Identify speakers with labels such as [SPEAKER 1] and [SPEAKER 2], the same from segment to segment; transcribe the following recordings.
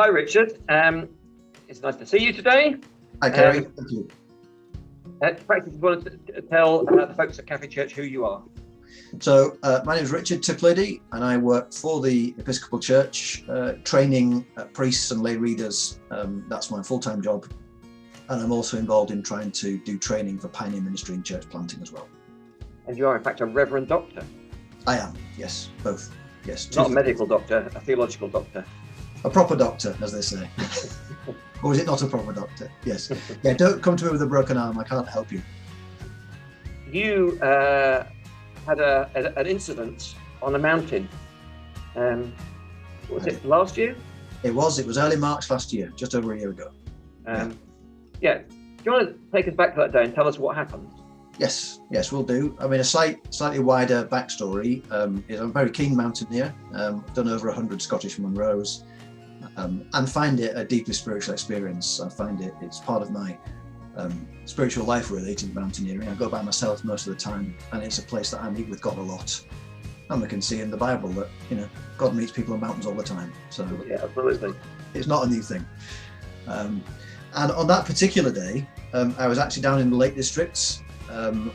[SPEAKER 1] Hi, Richard. It's nice to see you today.
[SPEAKER 2] Hi, Kerry. Thank you.
[SPEAKER 1] Practically, you want to tell the folks at Catholic Church who you are?
[SPEAKER 2] So, my name is Richard Tiplady, and I work for the Episcopal Church, training priests and lay readers. That's my full-time job. And I'm also involved in trying to do training for pioneer ministry and church planting as well.
[SPEAKER 1] And you are, in fact, a Reverend Doctor.
[SPEAKER 2] I am, yes, both. Yes.
[SPEAKER 1] Not a medical doctor, a theological doctor.
[SPEAKER 2] A proper doctor, as they say. Or is it not a proper doctor? Yes. Yeah, don't come to me with a broken arm. I can't help you.
[SPEAKER 1] You had an incident on a mountain. Was it last year?
[SPEAKER 2] It was early March last year, just over a year ago.
[SPEAKER 1] Yeah. Do you want to take us back to that day and tell us what happened?
[SPEAKER 2] Yes, we'll do. I mean, a slightly wider backstory is I'm a very keen mountaineer, done over 100 Scottish Munros, and find it a deeply spiritual experience. I find it's part of my spiritual life related to mountaineering. I go by myself most of the time, and it's a place that I meet with God a lot. And we can see in the Bible that, God meets people on mountains all the time. So
[SPEAKER 1] yeah, absolutely.
[SPEAKER 2] It's not a new thing. And on that particular day, I was actually down in the Lake Districts,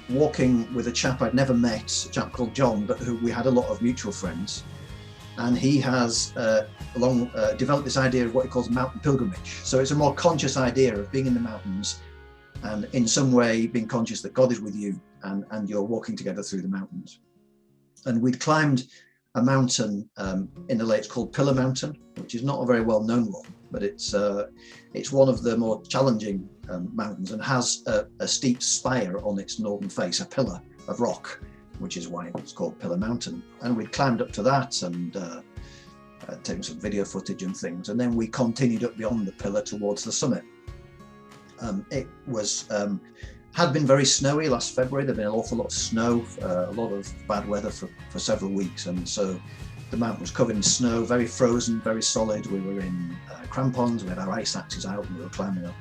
[SPEAKER 2] walking with a chap I'd never met, a chap called John, but who we had a lot of mutual friends. And he has developed this idea of what he calls mountain pilgrimage. So it's a more conscious idea of being in the mountains and in some way being conscious that God is with you and you're walking together through the mountains. And we'd climbed a mountain in the lakes called Pillar Mountain, which is not a very well-known one, but it's one of the more challenging mountains and has a steep spire on its northern face, a pillar of rock, which is why it's called Pillar Mountain. And we'd climbed up to that and taken some video footage and things. And then we continued up beyond the pillar towards the summit. It was had been very snowy last February. There'd been an awful lot of snow, a lot of bad weather for several weeks. And so the mountain was covered in snow, very frozen, very solid. We were in crampons, we had our ice axes out and we were climbing up.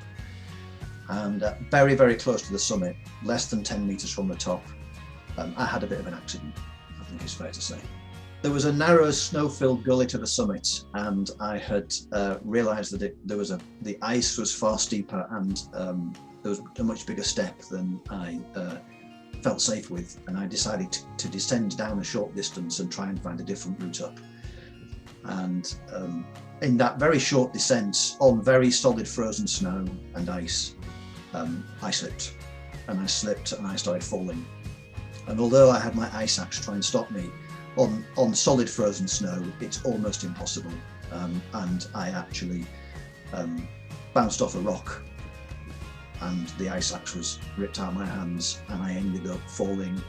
[SPEAKER 2] And very, very close to the summit, less than 10 meters from the top, I had a bit of an accident, I think it's fair to say. There was a narrow snow-filled gully to the summit, and I had realised that the ice was far steeper and there was a much bigger step than I felt safe with, and I decided to descend down a short distance and try and find a different route up. And in that very short descent on very solid frozen snow and ice, I slipped and I started falling. And although I had my ice axe try and stop me, on solid frozen snow, it's almost impossible. And I actually bounced off a rock and the ice axe was ripped out of my hands, and I ended up falling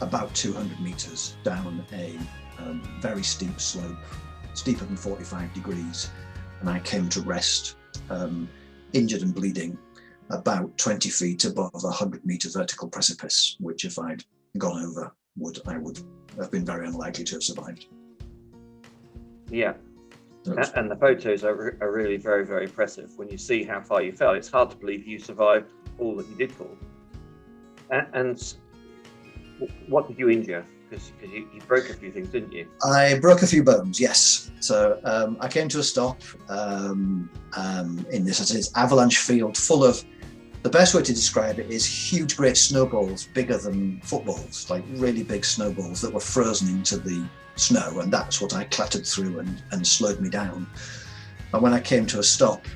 [SPEAKER 2] about 200 meters down a very steep slope, steeper than 45 degrees. And I came to rest, injured and bleeding, about 20 feet above a 100-meter vertical precipice, which if I'd gone over, I would have been very unlikely to have survived.
[SPEAKER 1] Yeah, and the photos are really very, very impressive. When you see how far you fell, it's hard to believe you survived all that you did fall. And what did you injure? Because you broke a few things, didn't you?
[SPEAKER 2] I broke a few bones, yes. So I came to a stop in this avalanche field full of, the best way to describe it is huge, great snowballs, bigger than footballs, like really big snowballs that were frozen into the snow. And that's what I clattered through and slowed me down. And when I came to a stop,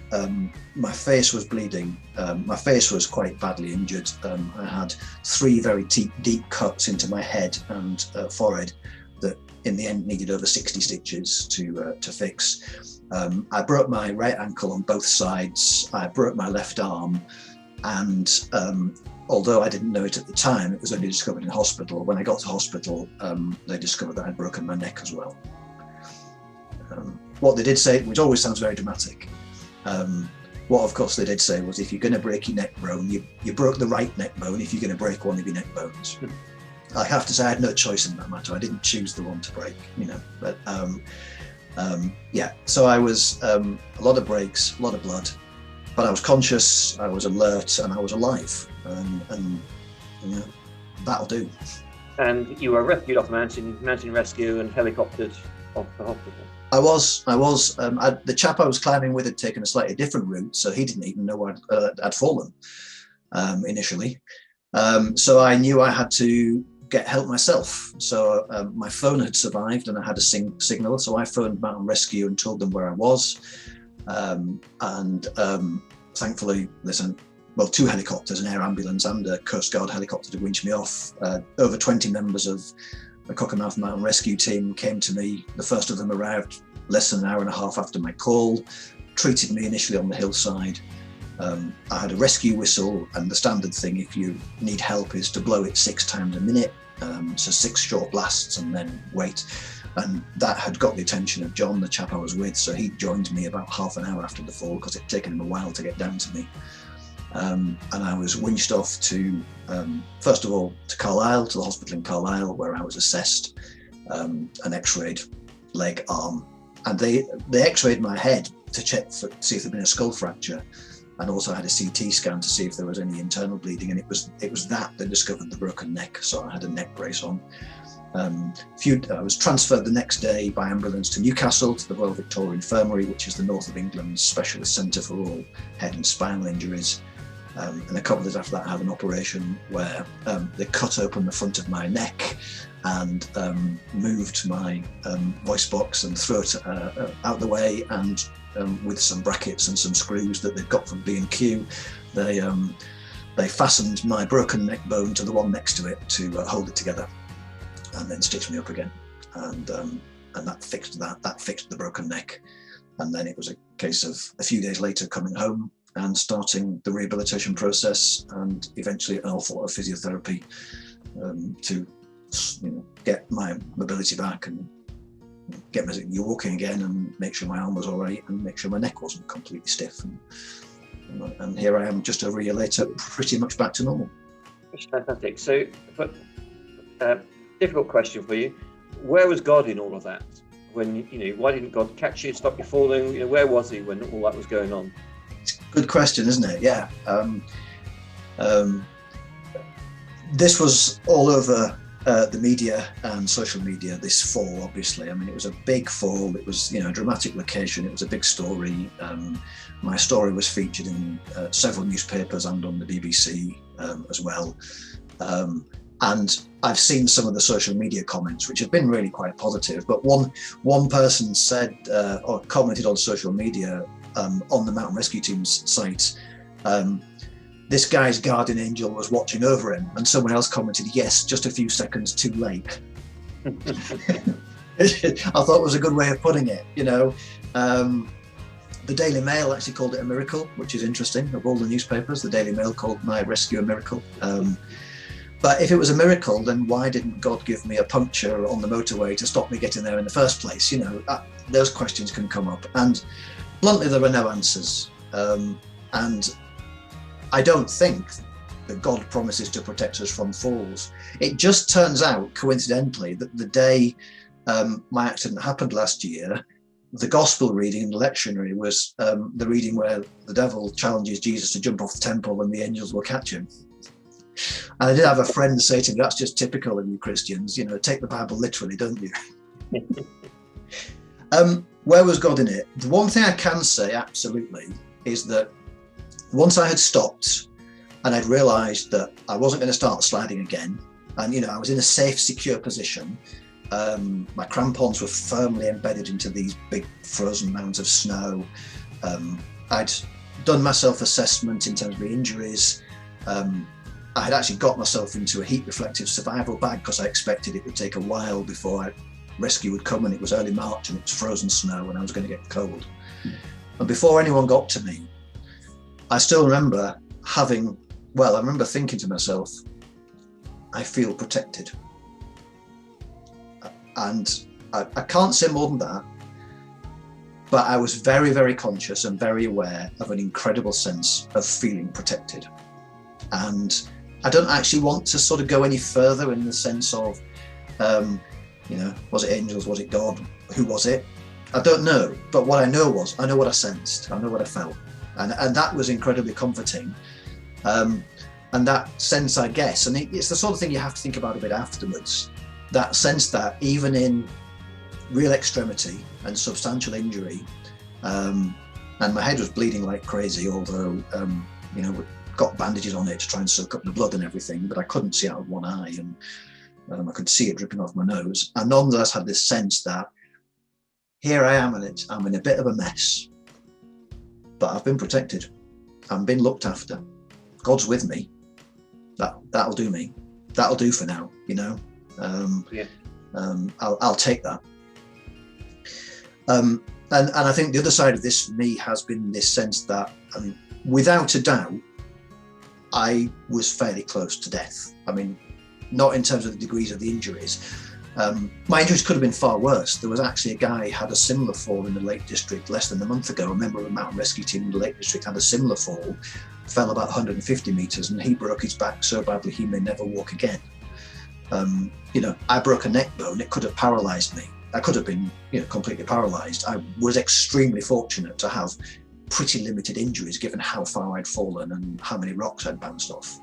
[SPEAKER 2] my face was bleeding. My face was quite badly injured. I had 3 very deep cuts into my head and forehead that in the end needed over 60 stitches to fix. I broke my right ankle on both sides. I broke my left arm. And although I didn't know it at the time, it was only discovered in hospital. When I got to hospital, they discovered that I'd broken my neck as well. What they did say, which always sounds very dramatic, what of course they did say was, if you're going to break your neck bone, you broke the right neck bone if you're going to break one of your neck bones. I have to say I had no choice in that matter. I didn't choose the one to break, but yeah, so I was a lot of breaks, a lot of blood, but I was conscious, I was alert, and I was alive, and that'll do.
[SPEAKER 1] And you were rescued off the mountain rescue and helicoptered off the hospital.
[SPEAKER 2] The chap I was climbing with had taken a slightly different route, so he didn't even know where I'd fallen initially. So I knew I had to get help myself. So my phone had survived and I had a signal. So I phoned Mountain Rescue and told them where I was. Thankfully, two helicopters, an air ambulance and a Coast Guard helicopter to winch me off. Over 20 members of the Cockermouth Mountain Rescue team came to me. The first of them arrived less than an hour and a half after my call, treated me initially on the hillside. I had a rescue whistle, and the standard thing if you need help is to blow it 6 times a minute. So 6 short blasts and then wait. And that had got the attention of John, the chap I was with. So he joined me about half an hour after the fall because it had taken him a while to get down to me. And I was winched off to, first of all, to Carlisle, to the hospital in Carlisle, where I was assessed, an x-rayed leg, arm. And they x-rayed my head to check to see if there'd been a skull fracture, and also had a CT scan to see if there was any internal bleeding. And it was that discovered the broken neck. So I had a neck brace on. I was transferred the next day by ambulance to Newcastle, to the Royal Victoria Infirmary, which is the north of England's specialist centre for all head and spinal injuries. And a couple of days after that, I had an operation where they cut open the front of my neck and moved my voice box and throat out the way, and with some brackets and some screws that they'd got from B&Q, they fastened my broken neck bone to the one next to it to hold it together, and then stitched me up again. And that fixed the broken neck. And then it was a case of a few days later coming home and starting the rehabilitation process, and eventually an awful lot of physiotherapy to get my mobility back and get me walking again, and make sure my arm was all right, and make sure my neck wasn't completely stiff. And here I am, just over a year later, pretty much back to normal.
[SPEAKER 1] That's fantastic. So, but difficult question for you: where was God in all of that? When why didn't God catch you, stop you falling? Where was He when all that was going on?
[SPEAKER 2] Good question, isn't it? Yeah. This was all over the media and social media this fall, obviously. I mean, it was a big fall. It was, a dramatic location. It was a big story. My story was featured in several newspapers and on the BBC as well. And I've seen some of the social media comments, which have been really quite positive. But one person said or commented on social media on the Mountain Rescue Team's site, this guy's guardian angel was watching over him, and someone else commented, yes, just a few seconds too late. I thought it was a good way of putting it. The Daily Mail actually called it a miracle, which is interesting. Of all the newspapers, the Daily Mail called my rescue a miracle. But if it was a miracle, then why didn't God give me a puncture on the motorway to stop me getting there in the first place? Those questions can come up. And bluntly, there are no answers. And I don't think that God promises to protect us from falls. It just turns out, coincidentally, that the day my accident happened last year, the gospel reading in the lectionary was the reading where the devil challenges Jesus to jump off the temple and the angels will catch him. And I did have a friend say to me, that's just typical of you Christians, take the Bible literally, don't you? Where was God in it? The one thing I can say absolutely is that once I had stopped and I'd realised that I wasn't going to start sliding again, and I was in a safe, secure position, my crampons were firmly embedded into these big frozen mounds of snow. I'd done my self-assessment in terms of the injuries. I had actually got myself into a heat reflective survival bag because I expected it would take a while before rescue would come, and it was early March and it was frozen snow and I was going to get cold. And before anyone got to me, I still remember I remember thinking to myself, I feel protected. And I can't say more than that, but I was very, very conscious and very aware of an incredible sense of feeling protected. And I don't actually want to sort of go any further in the sense of, was it angels, was it God, who was it? I don't know, but what I know was, I know what I sensed, I know what I felt. And that was incredibly comforting. And that sense, I guess, and it's the sort of thing you have to think about a bit afterwards, that sense that even in real extremity and substantial injury. And my head was bleeding like crazy, although, you know, got bandages on it to try and soak up the blood and everything, but I couldn't see out of one eye, and I could see it dripping off my nose. And nonetheless had this sense that here I am, and I'm in a bit of a mess, but I've been protected. I'm being looked after. God's with me. That'll do me. That'll do for now, you know. I'll take that. And I think the other side of this for me has been this sense that, without a doubt, I was fairly close to death. I mean, not in terms of the degrees of the injuries. My injuries could have been far worse. There was actually a guy who had a similar fall in the Lake District less than a month ago. A member of a mountain rescue team in the Lake District had a similar fall, fell about 150 meters, and he broke his back so badly he may never walk again. You know, I broke a neck bone. It could have paralyzed me. I could have been, you know, completely paralyzed. I was extremely fortunate to have pretty limited injuries given how far I'd fallen and how many rocks I'd bounced off.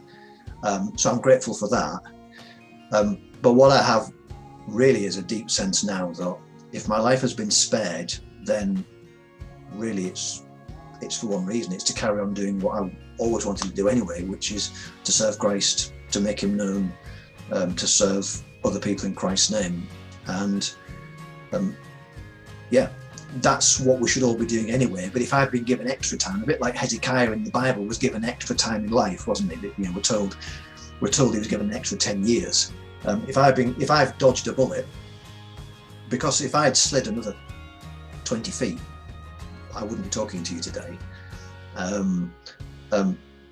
[SPEAKER 2] So I'm grateful for that. But what I have really is a deep sense now that if my life has been spared, then really it's for one reason. It's to carry on doing what I always wanted to do anyway, which is to serve Christ, to make him known, to serve other people in Christ's name. And yeah, that's what we should all be doing anyway. But if I've been given extra time, a bit like Hezekiah in the Bible was given extra time in life, wasn't he? You know, we're told he was given an extra 10 years. If I've dodged a bullet, because if I'd slid another 20 feet, I wouldn't be talking to you today.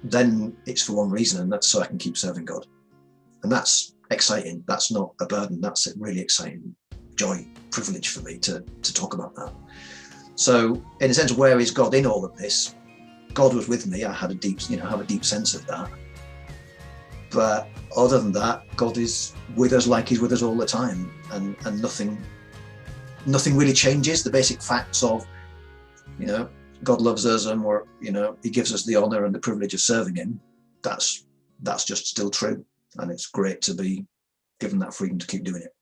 [SPEAKER 2] Then it's for one reason, and that's so I can keep serving God. And that's exciting. That's not a burden. That's a really exciting joy, privilege for me to talk about that. So in a sense, where is God in all of this? God was with me. I had a deep sense of that. But other than that, God is with us like he's with us all the time, and nothing really changes. The basic facts of, you know, God loves us, and he gives us the honor and the privilege of serving him. That's just still true, and it's great to be given that freedom to keep doing it.